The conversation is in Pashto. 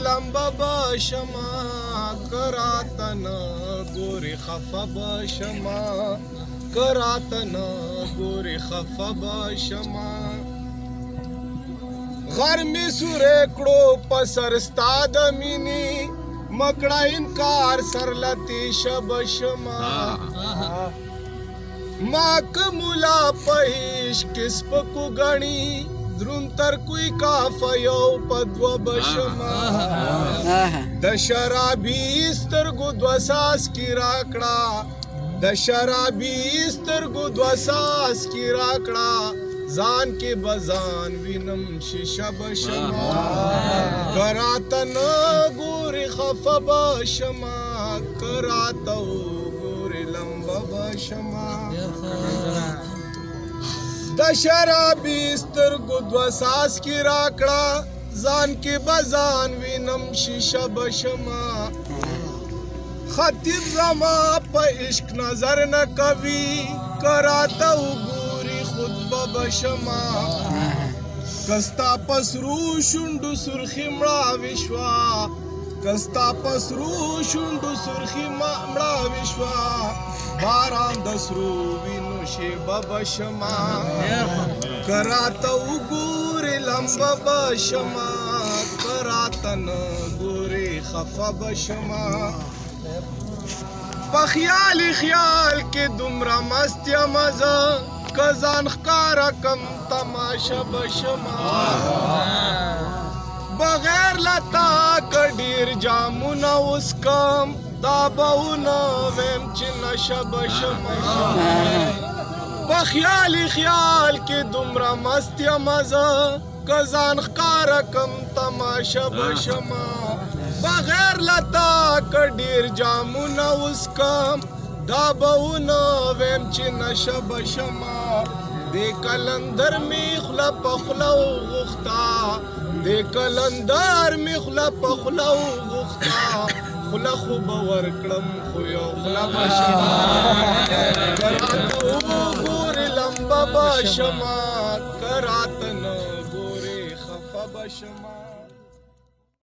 لمبه بشما کراتن ګوري خفه بشما کراتن ګوري خفه بشما غر می سورې کړو په سر ستا د مینې مکړه انکار سر لتی شب شما ما کمولا په عشق سپکو غني درون تر کوئی کافه یو په دوه بشما د شرابي سترګو دوه ساس کی راکړه د شرابي سترګو دوه ساس کی راکړه ځان کې بزان وینم شیشه بشما کراتن ګوري خفه بشما کراتو ګوري لمبه بشما د شرابي سترګو دوه ساس کی راکړه ځان کې بزان وینم شیشه بشما خطیب زما په عشق نظر نه کوي کراتو خطبه بشما کستا پسرو شونډو سرخی مړاوي شوا کستا پسرو شونډو سرخی مړاوي شوا باران د سرو وینو شیبه بشما کراته وګورې لمبه بشما کراتن ګورې خفه بشما په خیال کې دومره مست یم زه کزان خکارا کم تماشا بشما بغیر لتا کډیر جامونا اوس کم دا بهونه ویم چې نشه بشما په خیال کې دومره مست یم زه کزان خکارا کم تماشا بشما بغیر لتا کډیر جامونا اوس کم دا بهونه ویم چې نشه بشما د کلندر می خوله په خوله وغوښته د کلندر می خوله په خوله وغوښته خوله خو به ورکړم خو یو خوله بشما کراتو ګورې لمبه بشما کراتن ګورې خفه بشما